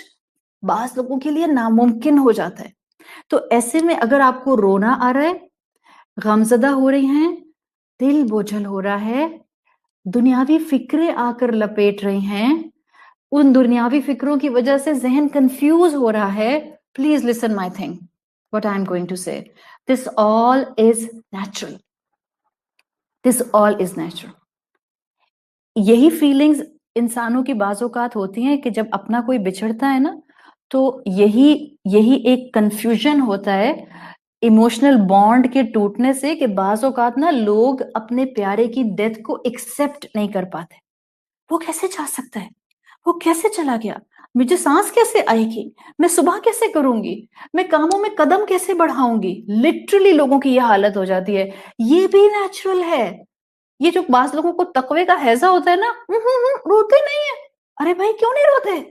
بعض لوگوں کے لیے ناممکن ہو جاتا ہے. تو ایسے میں اگر آپ کو رونا آ رہا ہے, غمزدہ ہو رہی ہیں, دل بوجھل ہو رہا ہے, دنیاوی فکریں آ کر لپیٹ رہی ہیں, ان دنیاوی فکروں کی وجہ سے ذہن کنفیوز ہو رہا ہے, please listen my thing, what I am going to say. This all is natural. This all is natural. یہی فیلنگز انسانوں کی بعض اوقات ہوتی ہیں کہ جب اپنا کوئی بچھڑتا ہے نا, تو یہی ایک کنفیوژن ہوتا ہے ایموشنل بانڈ کے ٹوٹنے سے, کہ بعض اوقات نا لوگ اپنے پیارے کی ڈیتھ کو ایکسپٹ نہیں کر پاتے. وہ کیسے جا سکتا ہے, وہ کیسے چلا گیا, مجھے سانس کیسے آئے گی, میں صبح کیسے کروں گی, میں کاموں میں قدم کیسے بڑھاؤں گی. لٹرلی لوگوں کی یہ حالت ہو جاتی ہے. یہ بھی نیچرل ہے, یہ جو بعض لوگوں کو تقوی کا ہیضہ ہوتا ہے نا، روتے نہیں ہے. ارے بھائی کیوں نہیں روتے؟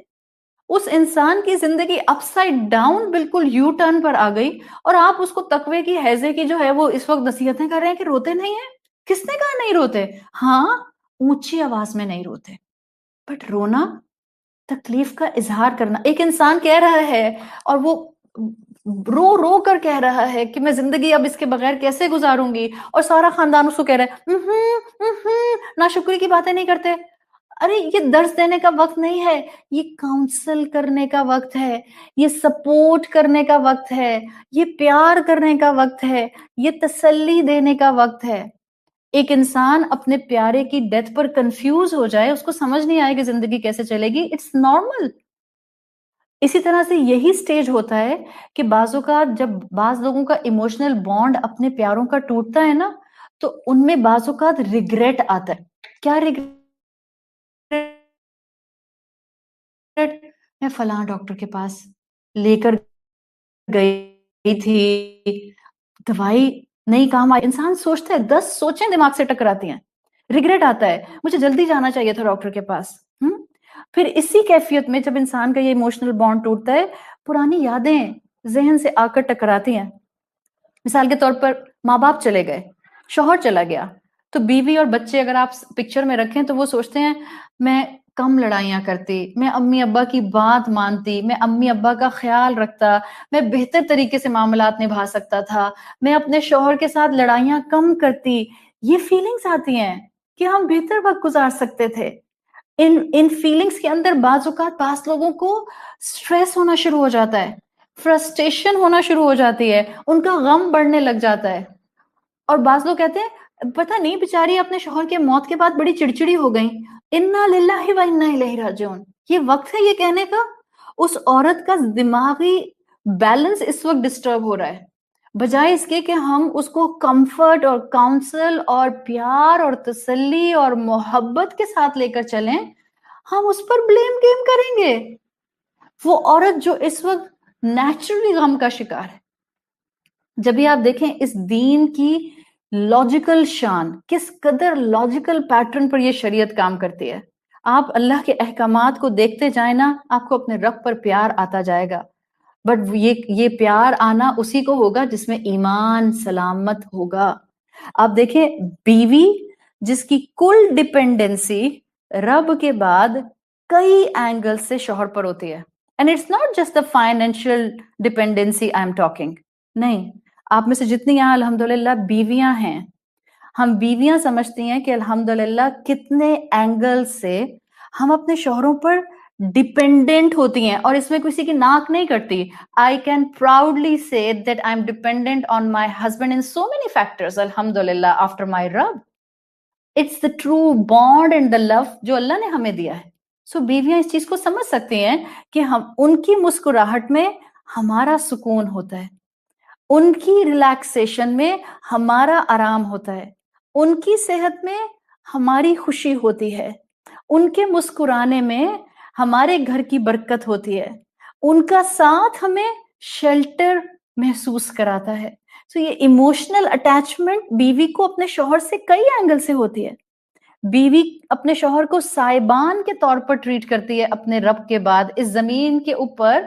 اس انسان کی زندگی اپ سائڈ ڈاؤن بالکل یو ٹرن پر آ گئی، اور آپ اس کو تقوی کی ہیضے کی جو ہے وہ اس وقت نصیحتیں کر رہے ہیں کہ روتے نہیں ہیں. کس نے کہا نہیں روتے؟ ہاں اونچی آواز میں نہیں روتے، بٹ رونا، تکلیف کا اظہار کرنا. ایک انسان کہہ رہا ہے اور وہ رو رو کر کہہ رہا ہے کہ میں زندگی اب اس کے بغیر کیسے گزاروں گی، اور سارا خاندان اس کو کہہ رہا ہے ناشکری کی باتیں نہیں کرتے. ارے یہ درس دینے کا وقت نہیں ہے، یہ کاؤنسل کرنے کا وقت ہے، یہ سپورٹ کرنے کا وقت ہے، یہ پیار کرنے کا وقت ہے، یہ تسلی دینے کا وقت ہے. ایک انسان اپنے پیارے کی ڈیتھ پر کنفیوز ہو جائے، اس کو سمجھ نہیں آئے کہ زندگی کیسے چلے گی، اٹس نارمل. اسی طرح سے یہی سٹیج ہوتا ہے کہ بعض اوقات جب بعض لوگوں کا ایموشنل بانڈ اپنے پیاروں کا ٹوٹتا ہے نا، تو ان میں بعض اوقات ریگریٹ آتا ہے. کیا ریگریٹ؟ میں فلاں ڈاکٹر کے پاس لے کر گئی تھی، دوائی نہیں کام آئی. انسان سوچتا ہے، 10 سوچیں دماغ سے ٹکراتی ہیں، ریگریٹ آتا ہے، مجھے جلدی جانا چاہیے تھا ڈاکٹر کے پاس. پھر اسی کیفیت میں جب انسان کا یہ ایموشنل بانڈ ٹوٹتا ہے، پرانی یادیں ذہن سے آ کر ٹکراتی ہیں. مثال کے طور پر ماں باپ چلے گئے، شوہر چلا گیا، تو بیوی اور بچے اگر آپ پکچر میں رکھیں تو وہ سوچتے ہیں میں کم لڑائیاں کرتی، میں امی ابا کی بات مانتی، میں امی ابا کا خیال رکھتا، میں بہتر طریقے سے معاملات نبھا سکتا تھا، میں اپنے شوہر کے ساتھ لڑائیاں کم کرتی. یہ فیلنگز آتی ہیں کہ ہم بہتر وقت گزار سکتے تھے. ان فیلنگز کے اندر بعض اوقات بعض لوگوں کو سٹریس ہونا شروع ہو جاتا ہے، فرسٹریشن ہونا شروع ہو جاتی ہے، ان کا غم بڑھنے لگ جاتا ہے. اور بعض لوگ کہتے ہیں پتہ نہیں بیچاری اپنے شوہر کے موت کے بعد بڑی چڑچڑی ہو گئی، انا للہ و انا الیہ راجعون. یہ وقت ہے یہ کہنے کا. اس عورت کا دماغی بیلنس اس وقت ڈسٹرب ہو رہا ہے، بجائے اس کے کہ ہم اس کو کمفرٹ اور کاؤنسل اور پیار اور تسلی اور محبت کے ساتھ لے کر چلیں، ہم اس پر بلیم گیم کریں گے. وہ عورت جو اس وقت نیچرلی غم کا شکار ہے. جب بھی آپ دیکھیں اس دین کی لاجیکل شان، کس قدر لاجیکل پیٹرن پر یہ شریعت کام کرتی ہے. آپ اللہ کے احکامات کو دیکھتے جائیں نا، آپ کو اپنے رب پر پیار آتا جائے گا. بٹ یہ پیار آنا اسی کو ہوگا جس میں ایمان سلامت ہوگا. آپ دیکھیں بیوی جس کی کل ڈپینڈنسی رب کے بعد کئی اینگل سے شوہر پر ہوتی ہے. And it's not just the financial dependency I am talking. نہیں، آپ میں سے جتنی یہاں الحمدللہ بیویاں ہیں، ہم بیویاں سمجھتی ہیں کہ الحمدللہ کتنے اینگل سے ہم اپنے شوہروں پر ڈپینڈنٹ ہوتی ہیں، اور اس میں کسی کی ناک نہیں کرتی. I can proudly say that I'm dependent on my husband in so many factors, alhamdulillah, after my Rabb. It's the true bond and the love جو اللہ نے ہمیں دیا ہے. سو بیویاں اس چیز کو سمجھ سکتی ہیں کہ ہم ان کی مسکراہٹ میں ہمارا سکون ہوتا ہے، ان کی ریلیکسیشن میں ہمارا آرام ہوتا ہے، ان کی صحت میں ہماری خوشی ہوتی ہے، ان کے مسکرانے میں ہمارے گھر کی برکت ہوتی ہے، ان کا ساتھ ہمیں شیلٹر محسوس کراتا ہے. تو یہ ایموشنل اٹیچمنٹ بیوی کو اپنے شوہر سے کئی اینگل سے ہوتی ہے. بیوی اپنے شوہر کو سائبان کے طور پر ٹریٹ کرتی ہے اپنے رب کے بعد. اس زمین کے اوپر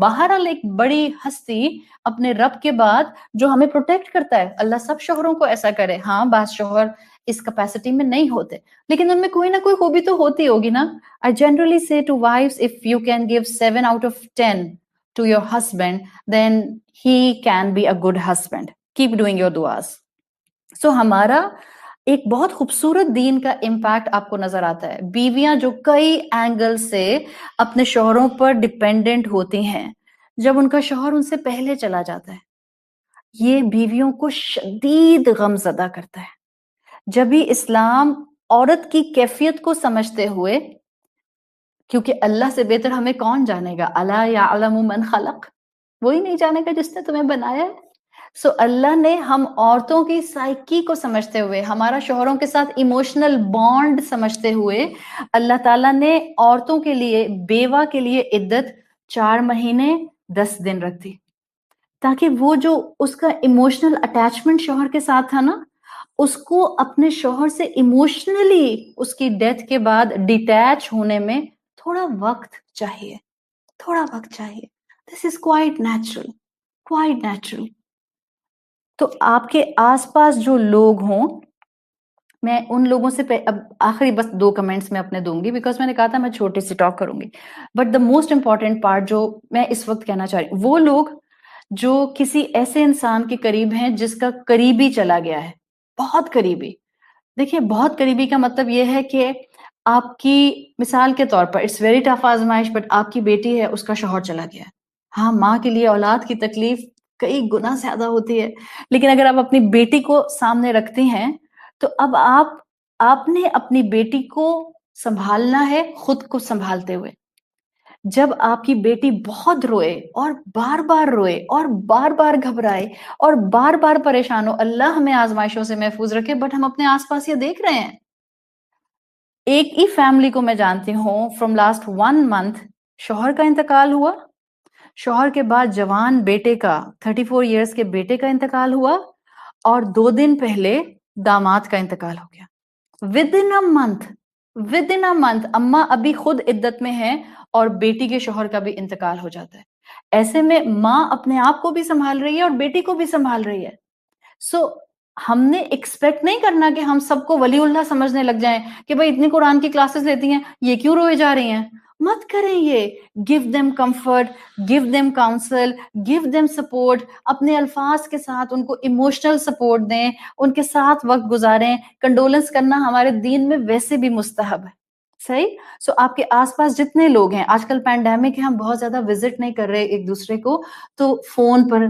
بہرحال ایک بڑی ہستی اپنے رب کے بعد جو ہمیں پروٹیکٹ کرتا ہے. اللہ سب شوہروں کو ایسا کرے. ہاں بعض شوہر اس کیپیسٹی میں نہیں ہوتے، لیکن ان میں کوئی نہ کوئی خوبی تو ہوتی ہوگی نا. I generally say to wives, if you can give 7 out of 10 to your husband, then he can be a good husband. Keep doing your duas. So ہمارا ایک بہت خوبصورت دین کا امپیکٹ آپ کو نظر آتا ہے. بیویاں جو کئی اینگل سے اپنے شوہروں پر ڈیپینڈنٹ ہوتی ہیں، جب ان کا شوہر ان سے پہلے چلا جاتا ہے، یہ بیویوں کو شدید غم زدہ کرتا ہے. جب بھی اسلام عورت کی کیفیت کو سمجھتے ہوئے، کیونکہ اللہ سے بہتر ہمیں کون جانے گا، الا یعلم من خلق، وہی نہیں جانے گا جس نے تمہیں بنایا ہے. سو اللہ نے ہم عورتوں کی سائیکی کو سمجھتے ہوئے، ہمارا شوہروں کے ساتھ ایموشنل بانڈ سمجھتے ہوئے، اللہ تعالیٰ نے عورتوں کے لیے، بیوہ کے لیے عدت 4 مہینے 10 دن رکھ دی، تاکہ وہ جو اس کا ایموشنل اٹیچمنٹ شوہر کے ساتھ تھا نا، اس کو اپنے شوہر سے ایموشنلی اس کی ڈیتھ کے بعد ڈیٹیچ ہونے میں تھوڑا وقت چاہیے، تھوڑا وقت چاہیے. This is quite natural, quite natural. تو آپ کے آس پاس جو لوگ ہوں، میں ان لوگوں سے اب آخری بس 2 کمنٹس میں اپنے دوں گی، بیکاز میں نے کہا تھا میں چھوٹی سی ٹاک کروں گی. But the most important part جو میں اس وقت کہنا چاہ رہی ہوں، وہ لوگ جو کسی ایسے انسان کے قریب ہیں جس کا قریبی چلا گیا ہے، بہت قریبی. دیکھیے بہت قریبی کا مطلب یہ ہے کہ آپ کی مثال کے طور پر اٹس ویری ٹف آزمائش، بٹ آپ کی بیٹی ہے، اس کا شوہر چلا گیا ہے. ہاں، ماں کے لیے اولاد کی تکلیف کئی گنا زیادہ ہوتی ہے، لیکن اگر آپ اپنی بیٹی کو سامنے رکھتی ہیں تو اب آپ نے اپنی بیٹی کو سنبھالنا ہے خود کو سنبھالتے ہوئے. جب آپ کی بیٹی بہت روئے اور بار بار روئے اور بار بار گھبرائے اور بار بار پریشان ہو، اللہ ہمیں آزمائشوں سے محفوظ رکھے، بٹ ہم اپنے آس پاس یہ دیکھ رہے ہیں. ایک ہی فیملی کو میں جانتی ہوں، فرام لاسٹ 1 month شوہر کا انتقال ہوا، شوہر کے بعد جوان بیٹے کا 34 ایئرس کے بیٹے کا انتقال ہوا، اور 2 دن پہلے داماد کا انتقال ہو گیا. ود ان اے منتھ اماں ابھی خود عدت میں ہیں اور بیٹی کے شوہر کا بھی انتقال ہو جاتا ہے. ایسے میں ماں اپنے آپ کو بھی سنبھال رہی ہے اور بیٹی کو بھی سنبھال رہی ہے. سو ہم نے ایکسپیکٹ نہیں کرنا کہ ہم سب کو ولی اللہ سمجھنے لگ جائیں کہ بھائی اتنی قرآن کی کلاسز لیتی ہیں، یہ کیوں روئے جا رہی ہیں. مت کریں یہ. Give them comfort, give them council, give them support. اپنے الفاظ کے ساتھ ان کو ایموشنل سپورٹ دیں، ان کے ساتھ وقت گزاریں. کنڈولنس کرنا ہمارے دین میں ویسے بھی مستحب ہے. صحیح. سو آپ کے آس پاس جتنے لوگ ہیں، آج کل پینڈیمک ہے، ہم بہت زیادہ وزٹ نہیں کر رہے ایک دوسرے کو، تو فون پر،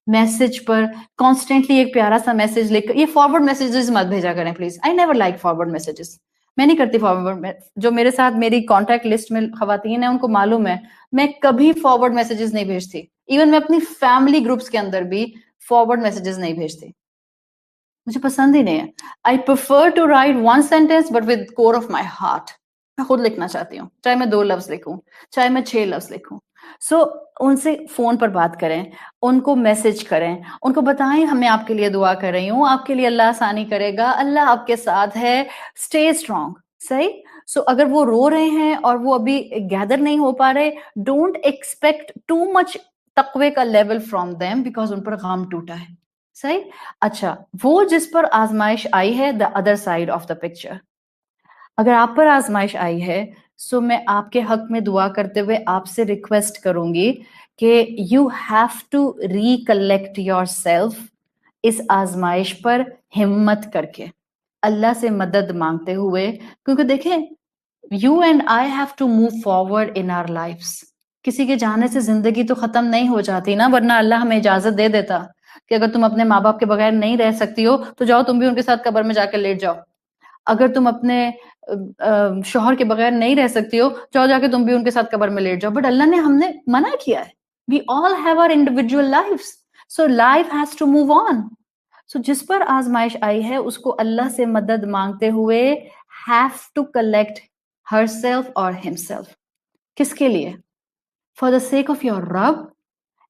میسج پر کانسٹینٹلی ایک پیارا سا میسج لکھ کر، یہ فارورڈ میسجز مت بھیجا کریں please. I never like forward messages. میں نہیں کرتی فارورڈ. جو میرے ساتھ میری کانٹیکٹ لسٹ میں خواتین ہیں ان کو معلوم ہے میں کبھی فارورڈ میسجز نہیں بھیجتی. ایون میں اپنی فیملی گروپس کے اندر بھی فارورڈ میسجز نہیں بھیجتی، مجھے پسند ہی نہیں ہے. I prefer to write 1 sentence but with core of my heart. میں خود لکھنا چاہتی ہوں، چاہے میں 2 لفظ لکھوں، چاہے میں 6 لفظ لکھوں. سو ان سے فون پر بات کریں، ان کو میسج کریں، ان کو بتائیں ہمیں آپ کے لیے دعا کر رہی ہوں، آپ کے لیے اللہ آسانی کرے گا، اللہ آپ کے ساتھ ہے، اسٹے اسٹرانگ. صحیح. سو اگر وہ رو رہے ہیں اور وہ ابھی گیدر نہیں ہو پا رہے، ڈونٹ ایکسپیکٹ ٹو مچ تقوی کا لیول فرام دیم، بیکاز ان پر غم ٹوٹا ہے. صحیح. اچھا، وہ جس پر آزمائش آئی ہے، the other side of the picture. اگر آپ پر آزمائش آئی ہے، سو میں آپ کے حق میں دعا کرتے ہوئے آپ سے ریکویسٹ کروں گی کہ you have to recollect yourself اس آزمائش پر ہمت کر کے، اللہ سے مدد مانگتے ہوئے. کیونکہ دیکھیں، you and I have to move forward in our lives. کسی کے جانے سے زندگی تو ختم نہیں ہو جاتی نا، ورنہ اللہ ہمیں اجازت دے دیتا کہ اگر تم اپنے ماں باپ کے بغیر نہیں رہ سکتی ہو تو جاؤ تم بھی ان کے ساتھ قبر میں جا کے لیٹ جاؤ. اگر تم اپنے شوہر کے بغیر نہیں رہ سکتی ہو، جاؤ جا کے تم بھی ان کے ساتھ قبر میں لیٹ جاؤ. بٹ اللہ نے ہم نے منع کیا ہے. We all have our individual lives, so life has to move on. So جس پر آزمائش آئی ہے اس کو اللہ سے مدد مانگتے ہوئے have to collect herself اور ہم سیلف. کس کے لیے؟ For the sake of your رب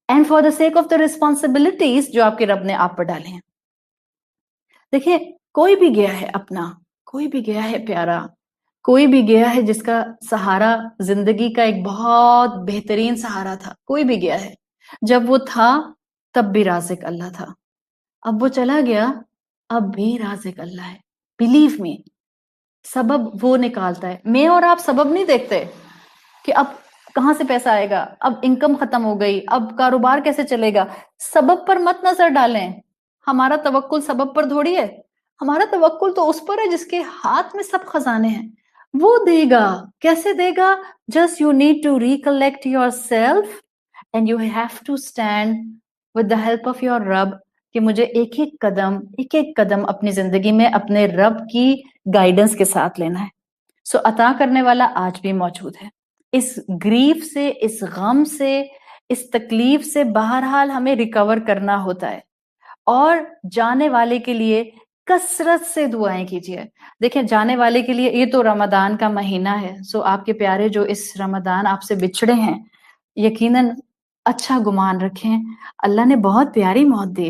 and for the sake of the responsibilities جو آپ کے رب نے آپ پر ڈالے ہیں. دیکھیں، کوئی بھی گیا ہے اپنا، کوئی بھی گیا ہے پیارا، کوئی بھی گیا ہے جس کا سہارا زندگی کا ایک بہت بہترین سہارا تھا. کوئی بھی گیا ہے، جب وہ تھا تب بھی رازق اللہ تھا، اب وہ چلا گیا اب بھی رازق اللہ ہے. بلیو می، سبب وہ نکالتا ہے. میں اور آپ سبب نہیں دیکھتے کہ اب کہاں سے پیسہ آئے گا، اب انکم ختم ہو گئی، اب کاروبار کیسے چلے گا. سبب پر مت نظر ڈالیں. ہمارا توکل سبب پر تھوڑی ہے، ہمارا توکل تو اس پر ہے جس کے ہاتھ میں سب خزانے ہیں. وہ دے گا. کیسے دے گا؟ Just you need to recollect yourself and you have to stand with the help of your رب کہ مجھے ایک ایک قدم اپنی زندگی میں اپنے رب کی گائیڈنس کے ساتھ لینا ہے. سو عطا کرنے والا آج بھی موجود ہے. اس گریف سے، اس غم سے، اس تکلیف سے بہرحال ہمیں ریکور کرنا ہوتا ہے. اور جانے والے کے لیے کثرت سے دعائیں کیجیے. دیکھیں، جانے والے کے لیے یہ تو رمضان کا مہینہ ہے. سو آپ کے پیارے جو اس رمضان آپ سے بچھڑے ہیں، یقیناً اچھا گمان رکھیں، اللہ نے بہت پیاری موت دی.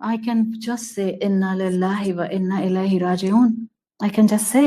I can just say inna lillahi wa inna ilaihi raji'un. I can just say.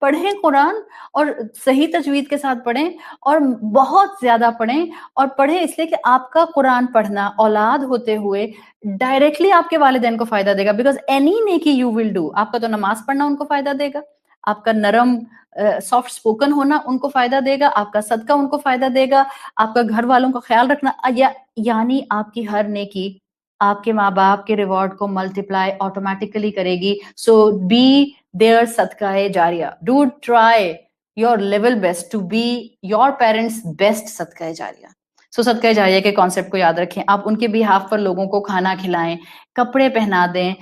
پڑھیں قرآن اور صحیح تجوید کے ساتھ پڑھیں اور بہت زیادہ پڑھیں، اور پڑھیں اس لیے کہ آپ کا قرآن پڑھنا اولاد ہوتے ہوئے ڈائریکٹلی آپ کے والدین کو فائدہ دے گا، بیکاز اینی نیکی یو ول ڈو، آپ کا تو نماز پڑھنا ان کو فائدہ دے گا، آپ کا نرم سافٹ اسپوکن ہونا ان کو فائدہ دے گا، آپ کا صدقہ ان کو فائدہ دے گا، آپ کا گھر والوں کا خیال رکھنا، یعنی آپ کی ہر نیکی آپ کے ماں باپ کے ریوارڈ کو ملٹیپلائی آٹومیٹیکلی کرے گی. سو بی دیئر صدقہ جاریہ. Do try your level best to be your parents best صدقہ جاریہ. سو صدقہ جاریہ کے کانسیپٹ کو یاد رکھیں. آپ ان کے بیہاف پر لوگوں کو کھانا کھلائیں، کپڑے پہنا دیں،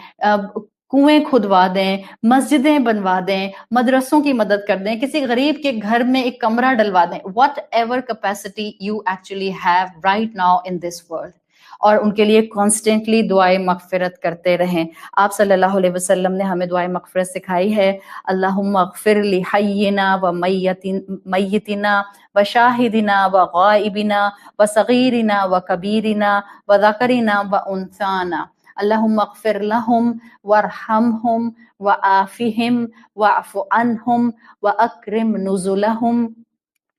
کنویں کھدوا دیں، مسجدیں بنوا دیں، مدرسوں کی مدد کر دیں، کسی غریب کے گھر میں ایک کمرہ ڈلوا دیں. What ever capacity you actually have right now in this world. اور ان کے لیے کانسٹینٹلی دعائیں مغفرت کرتے رہیں. آپ صلی اللہ علیہ وسلم نے ہمیں دعائیں مغفرت سکھائی ہے. اللہم اغفر لحینا و میتنا و شاہدنا و غائبنا و صغیرنا و کبیرنا و ذکرنا و انثانا. اللہم اغفر لہم وارحمہم وعافہم واعف عنہم واکرم نزلہم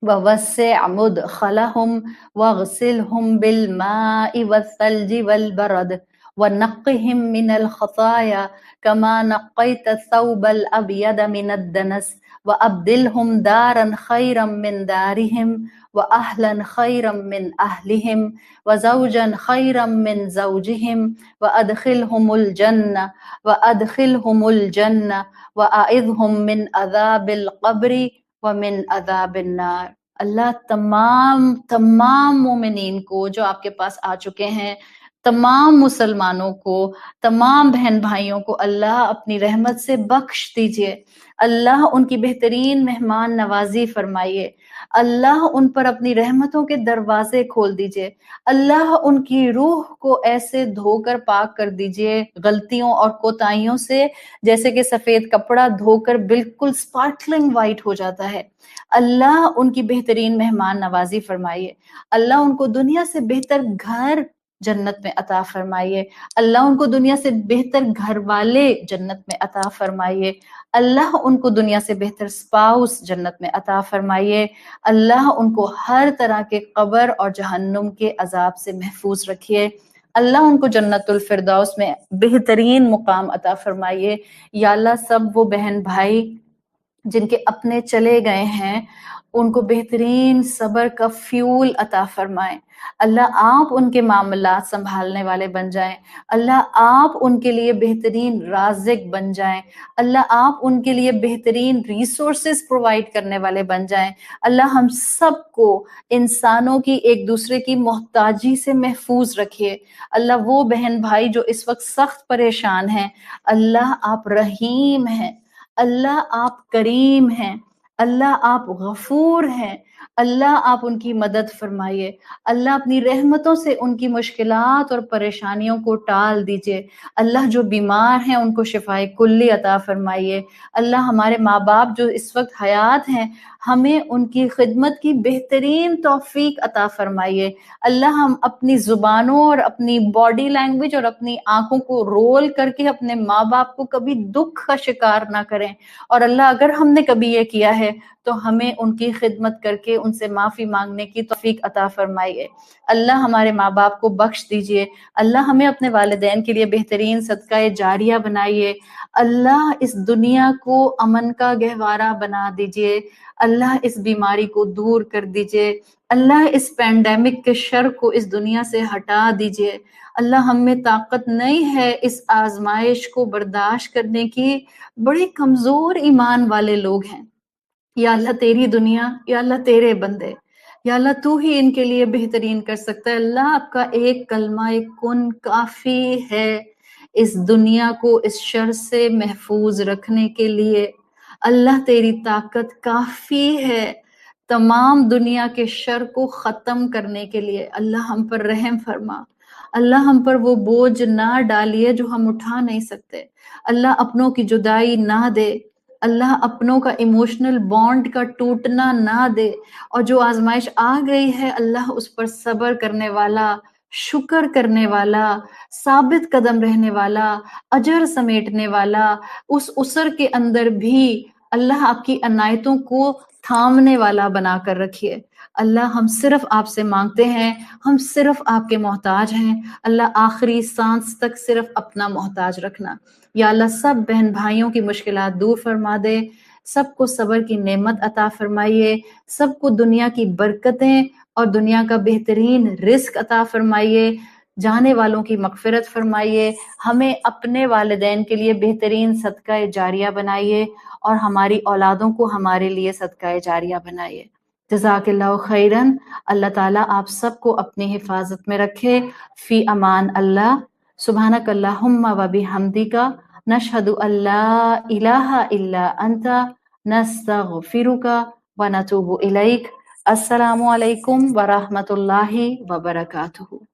ووسع مدخلهم واغسلهم بالماء والثلج والبرد ونقهم من الخطايا كما نقيت الثوب الأبيض من الدنس وأبدلهم دارا خيرا من دارهم وأهلا خيرا من أهلهم وزوجا خيرا من زوجهم وأدخلهم الجنة وأعذهم من عذاب القبر ومن عذاب النار. اللہ تمام مومنین کو جو آپ کے پاس آ چکے ہیں، تمام مسلمانوں کو، تمام بہن بھائیوں کو اللہ اپنی رحمت سے بخش دیجئے. اللہ ان کی بہترین مہمان نوازی فرمائیے. اللہ ان پر اپنی رحمتوں کے دروازے کھول دیجئے. اللہ ان کی روح کو ایسے دھو کر پاک کر دیجئے غلطیوں اور کوتاہیوں سے، جیسے کہ سفید کپڑا دھو کر بالکل سپارکلنگ وائٹ ہو جاتا ہے. اللہ ان کی بہترین مہمان نوازی فرمائیے. اللہ ان کو دنیا سے بہتر گھر جنت میں عطا فرمائیے. اللہ ان کو دنیا سے بہتر گھر والے جنت میں عطا فرمائیے. اللہ ان کو دنیا سے بہتر سپاؤس جنت میں عطا فرمائیے. اللہ ان کو ہر طرح کے قبر اور جہنم کے عذاب سے محفوظ رکھیے. اللہ ان کو جنت الفردوس میں بہترین مقام عطا فرمائیے. یا اللہ سب وہ بہن بھائی جن کے اپنے چلے گئے ہیں ان کو بہترین صبر کا فیول عطا فرمائیں. اللہ آپ ان کے معاملات سنبھالنے والے بن جائیں. اللہ آپ ان کے لیے بہترین رازق بن جائیں. اللہ آپ ان کے لیے بہترین ریسورسز پرووائڈ کرنے والے بن جائیں. اللہ ہم سب کو انسانوں کی ایک دوسرے کی محتاجی سے محفوظ رکھیے. اللہ وہ بہن بھائی جو اس وقت سخت پریشان ہیں، اللہ آپ رحیم ہیں، اللہ آپ کریم ہیں، اللہ آپ غفور ہیں. اللہ آپ ان کی مدد فرمائیے. اللہ اپنی رحمتوں سے ان کی مشکلات اور پریشانیوں کو ٹال دیجئے. اللہ جو بیمار ہیں ان کو شفائے کلی عطا فرمائیے. اللہ ہمارے ماں باپ جو اس وقت حیات ہیں، ہمیں ان کی خدمت کی بہترین توفیق عطا فرمائیے. اللہ ہم اپنی زبانوں اور اپنی باڈی لینگویج اور اپنی آنکھوں کو رول کر کے اپنے ماں باپ کو کبھی دکھ کا شکار نہ کریں. اور اللہ اگر ہم نے کبھی یہ کیا ہے تو ہمیں ان کی خدمت کر کے ان سے معافی مانگنے کی توفیق عطا فرمائیے. اللہ ہمارے ماں باپ کو بخش دیجئے. اللہ ہمیں اپنے والدین کے لیے بہترین صدقہ جاریہ بنائیے. اللہ اس دنیا کو امن کا گہوارہ بنا دیجئے. اللہ اس بیماری کو دور کر دیجئے. اللہ اس پینڈیمک کے شر کو اس دنیا سے ہٹا دیجئے. اللہ ہم میں طاقت نہیں ہے اس آزمائش کو برداشت کرنے کی، بڑے کمزور ایمان والے لوگ ہیں. یا اللہ تیری دنیا، یا اللہ تیرے بندے، یا اللہ تو ہی ان کے لیے بہترین کر سکتا ہے. اللہ آپ کا ایک کلمہ ایک کن کافی ہے اس دنیا کو اس شر سے محفوظ رکھنے کے لیے. اللہ تیری طاقت کافی ہے تمام دنیا کے شر کو ختم کرنے کے لیے. اللہ ہم پر رحم فرما. اللہ ہم پر وہ بوجھ نہ ڈالیے جو ہم اٹھا نہیں سکتے. اللہ اپنوں کی جدائی نہ دے. اللہ اپنوں کا ایموشنل بانڈ کا ٹوٹنا نہ دے. اور جو آزمائش آ گئی ہے اللہ اس پر صبر کرنے والا، شکر کرنے والا، ثابت قدم رہنے والا، اجر سمیٹنے والا، اس اسر کے اندر بھی اللہ آپ کی عنایتوں کو تھامنے والا بنا کر رکھیے۔ اللہ ہم صرف آپ سے مانگتے ہیں، ہم صرف آپ کے محتاج ہیں۔ اللہ آخری سانس تک صرف اپنا محتاج رکھنا۔ یا اللہ سب بہن بھائیوں کی مشکلات دور فرما دے، سب کو صبر کی نعمت عطا فرمائیے، سب کو دنیا کی برکتیں اور دنیا کا بہترین رزق عطا فرمائیے، جانے والوں کی مغفرت فرمائیے، ہمیں اپنے والدین کے لیے بہترین صدقہ جاریہ بنائیے اور ہماری اولادوں کو ہمارے لیے صدقہ جاریہ بنائیے۔ جزاک اللہ خیرن۔ اللہ تعالیٰ آپ سب کو اپنی حفاظت میں رکھے۔ فی امان اللہ۔ سبحانک اللہم و بحمدک نشہد ان لا الہ الا انت نستغفرک و نتوب الیک۔ السلام علیکم ورحمۃ اللہ وبرکاتہ۔